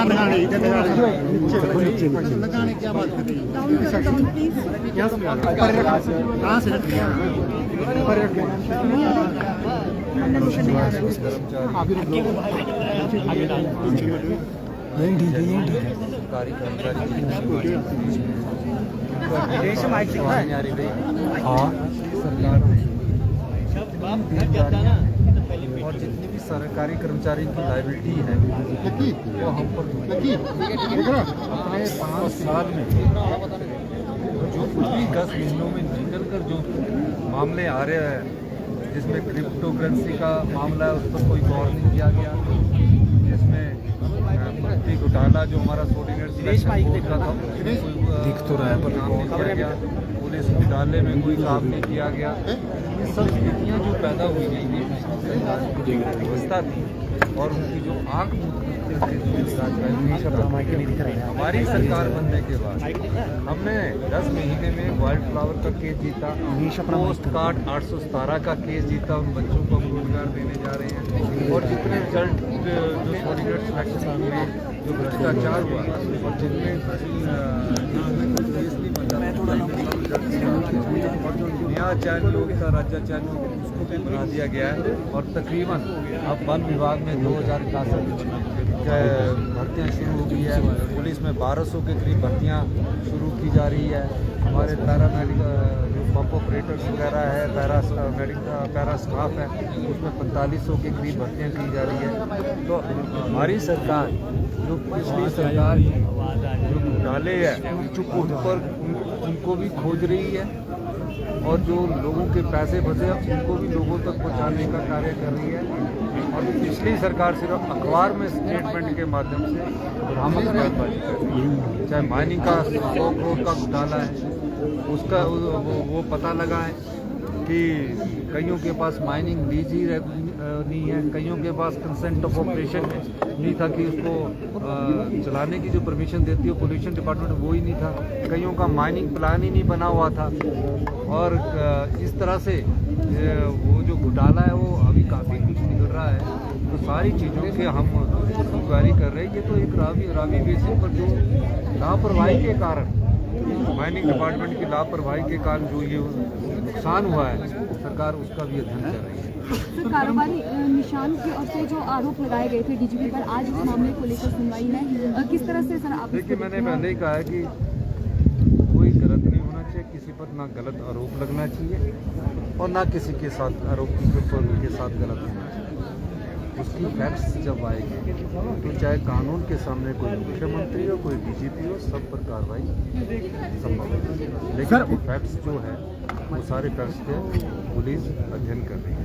लगाने क्या बात कर रही और जितनी भी सरकारी कर्मचारी की लाइबिलिटी है वो हम पर अपने 5 साल में जो कुछ भी 10 महीनों में निकल कर जो मामले आ रहे हैं, जिसमें क्रिप्टो करेंसी का मामला है उस पर कोई गौर नहीं किया गया, जिसमें भर्ती घोटाला जो हमारा कोऑर्डिनेटर सिलेक्शन बोर्ड का था दिख तो रहा है पर गौर किया गया, पुलिस घोटाले में कोई काम नहीं किया गया। ये सब स्थितियाँ जो पैदा हुई हैं व्यवस्था थी और उनकी जो आँख हमारी सरकार बनने के बाद हमने 10 महीने में वाइल्ड फ्लावर का केस जीता, पोस्ट कार्ड 817 का केस जीता, उन बच्चों को हम रोजगार देने जा रहे हैं। और जितने रिजल्ट जो कोऑर्डिनेटर सिलेक्शन में जो भ्रष्टाचार हुआ और जिनमें और जो नया चयन योग था राज्य चयन योग उसको भी बना दिया गया है और तकरीबन अब वन विभाग में 2061 भर्तियाँ शुरू हो गई है, पुलिस में 1200 के करीब भर्तियाँ शुरू की जा रही है, हमारे पैरामेडिकल जो पंप ऑपरेटर्स वगैरह है, पैरा स्टाफ है उसमें 4500 के करीब भर्तियाँ की जा रही है। तो हमारी सरकार जो पिछली सरकार जो घोटाले है उन पर उनको भी खोज रही है और जो लोगों के पैसे फंसे हैं उनको भी लोगों तक पहुंचाने का कार्य कर रही है। और पिछली सरकार सिर्फ अखबार में स्टेटमेंट के माध्यम से भ्रामक बयानबाजी कर रही है। चाहे माइनिंग का 100 करोड़ का घोटाला है उसका वो पता लगा है कि कईयों के पास माइनिंग लीज ही नहीं है, कईयों के पास कंसेंट ऑफ ऑपरेशन नहीं था कि उसको चलाने की जो परमिशन देती है पोल्यूशन डिपार्टमेंट वो ही नहीं था, कईयों का माइनिंग प्लान ही नहीं बना हुआ था। और इस तरह से वो जो घोटाला है वो अभी काफ़ी कुछ निकल रहा है। तो सारी चीज़ों के हम इंक्वायरी कर रहे हैं। ये तो एक रावी बेसिस पर जो लापरवाही के कारण माइनिंग डिपार्टमेंट की लापरवाही के कारण जो ये नुकसान हुआ है सरकार उसका भी अध्ययन कर रही है। सर, कारोबारी निशान की ओर से जो आरोप लगाए गए थे डीजीपी पर, आज इस मामले को लेकर सुनवाई है, किस तरह से सर आप? देखिए मैंने पहले ही कहा है कि कोई गलत नहीं होना चाहिए, किसी पर ना गलत आरोप लगना चाहिए और ना किसी के साथ आरोपी के साथ गलत होना चाहिए। उसकी फैक्ट्स जब आएगी तो चाहे कानून के सामने कोई मुख्यमंत्री हो कोई डीजीपी हो सब पर कार्रवाई संभव है, लेकिन फैक्ट्स जो है वो सारे फैक्ट्स के पुलिस अध्ययन कर रही है।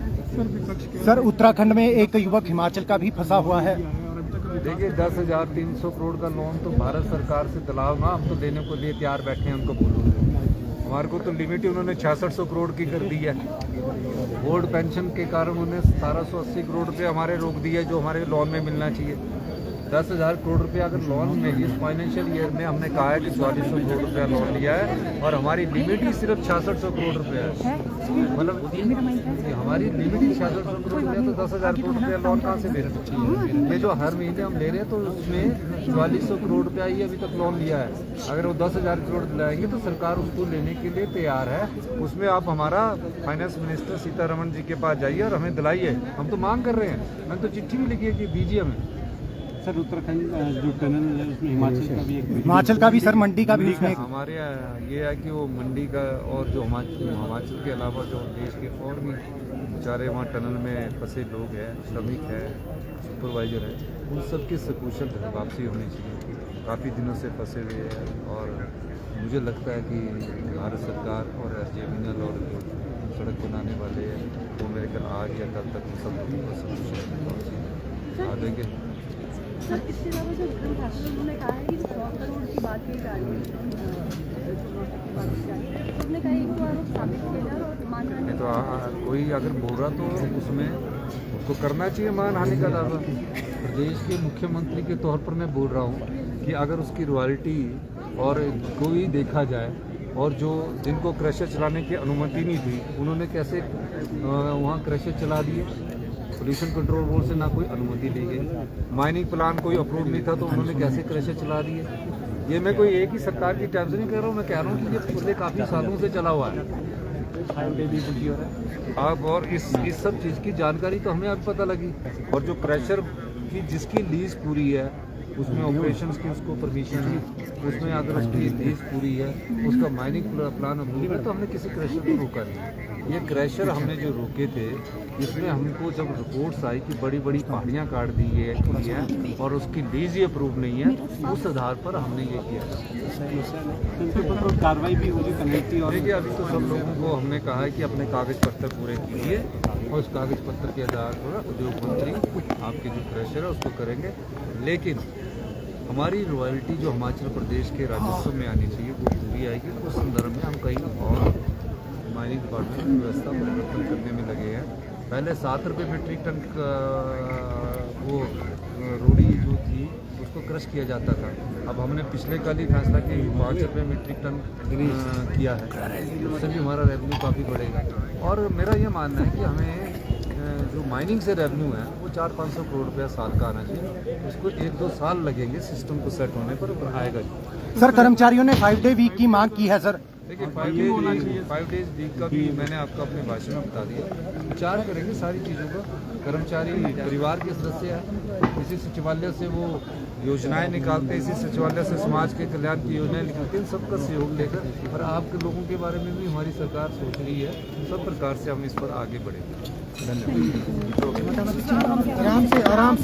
सर, उत्तराखंड में एक युवक हिमाचल का भी फंसा हुआ है। देखिए 10,300 करोड़ का लोन तो भारत सरकार से दिलाओ ना, हम तो देने को लिए तैयार बैठे हैं, उनको बोलो। हमारे को तो लिमिट ही उन्होंने 6600 करोड़ की कर दी है। बोर्ड पेंशन के कारण उन्होंने 1780 करोड़ रुपये हमारे रोक दिए जो हमारे लोन में मिलना चाहिए। 10,000 करोड़ रुपया अगर लोन में इस फाइनेंशियल ईयर में हमने कहा है कि 4400 करोड़ रुपया लोन लिया है और हमारी लिमिट ही सिर्फ 6600 करोड़ रुपया है, मतलब हमारी लिमिट ही 6600 करोड़ रुपया, तो 10,000 करोड़ रुपया लोन कहाँ से ले रहे हैं? ये जो हर महीने हम ले रहे हैं तो उसमें 4400 करोड़ रुपया ही अभी तक लोन लिया है। अगर वो 10,000 करोड़ दिलाएंगे तो सरकार उसको लेने के लिए तैयार है। उसमें आप हमारा फाइनेंस मिनिस्टर सीतारमण जी के पास जाइए और हमें दिलाइए, हम तो मांग कर रहे हैं। मैंने तो चिट्ठी भी लिखी है कि दीजिए हमें। सर, उत्तराखंड जो टनल है उसमें हिमाचल का भी सर, मंडी का भी उसमें हमारे यहाँ ये है कि वो मंडी का और जो हिमाचल के अलावा जो देश के और भी बेचारे वहाँ टनल में फंसे लोग हैं, श्रमिक है, सुपरवाइजर है, उन सब की सकुशल वापसी होनी चाहिए। काफ़ी दिनों से फंसे हुए हैं और मुझे लगता है कि भारत सरकार और SJVNL और सड़क बनाने वाले हैं वो मेरे ख्याल आज या कल तक सब सकुशल आ देंगे। सर, इसके अलावा जो उन्होंने कहा है कि 100 करोड़ की बात की जा रही है, उन्होंने कहा एक तो आरोप साबित किया जाए और मानहानि। तो कोई अगर बोल रहा तो उसमें उसको करना चाहिए मानहानि का दावा। प्रदेश के मुख्यमंत्री के तौर पर मैं बोल रहा हूँ कि अगर उसकी रॉयल्टी और कोई देखा जाए और जो जिनको क्रशर चलाने की अनुमति नहीं थी उन्होंने कैसे वहाँ क्रशर चला दिए, पोल्यूशन कंट्रोल बोर्ड से ना कोई अनुमति ली गई, माइनिंग प्लान कोई अप्रूव नहीं था तो उन्होंने कैसे क्रशर चला दिए। ये मैं कोई एक ही सरकार की टाइम से नहीं कह रहा हूँ, मैं कह रहा हूँ कि ये पिछले काफ़ी सालों से चला हुआ है। अब और इस सब चीज़ की जानकारी तो हमें अब पता लगी। और जो क्रशर की जिसकी लीज पूरी है उसमें ऑपरेशंस की उसको परमिशन है, उसमें अगर उसकी लीज पूरी है, उसका माइनिंग प्लान अप्रूव है, तो हमने किसी क्रशर को रोका नहीं। ये क्रशर हमने जो रोके थे इसमें हमको जब रिपोर्ट्स आई कि बड़ी बड़ी पहाड़ियाँ काट दी है और उसकी लीज ही अप्रूव नहीं है, उस आधार पर हमने ये किया। उनके ऊपर तो कार्रवाई भी होगी कमेटी और देखिए अभी तो सब लोगों को हमने कहा है कि अपने कागज पत्र पूरे कीजिए और उस कागज पत्र के आधार पर उद्योग मंत्री आपके जो क्रशर है उसको करेंगे। लेकिन हमारी रॉयल्टी जो हिमाचल प्रदेश के राजस्व में आनी चाहिए वो पूरी आएगी। उस संदर्भ में हम कहीं और माइनिंग डिपार्टमेंट की व्यवस्था परिवर्तन करने में लगे हैं। पहले 7 रुपये मीट्रिक टन वो रोड़ी जो थी उसको क्रश किया जाता था, अब हमने पिछले कल ही फैसला किया कि 5 रुपये मीट्रिक टन किया है, उससे भी हमारा रेवेन्यू काफ़ी बढ़ेगा। और मेरा ये मानना है कि हमें जो माइनिंग से रेवेन्यू है वो 400-500 करोड़ रुपया साल का आना चाहिए। उसको 1-2 साल लगेंगे सिस्टम को सेट होने पर आएगा जी। सर कर्मचारियों ने 5 डे वीक की मांग की है सर। देखिए 5 डेज वीक का भी मैंने आपको अपने भाषण में बता दिया। विचार करेंगे सारी चीज़ों का। कर्मचारी परिवार के सदस्य हैं, इसी सचिवालय से वो योजनाएं निकालते हैं, इसी सचिवालय से समाज के कल्याण की योजनाएं निकालते हैं, सबका सहयोग लेकर और आपके लोगों के बारे में भी हमारी सरकार सोच रही है। सब प्रकार से हम इस पर आगे बढ़ेंगे। धन्यवाद। आराम से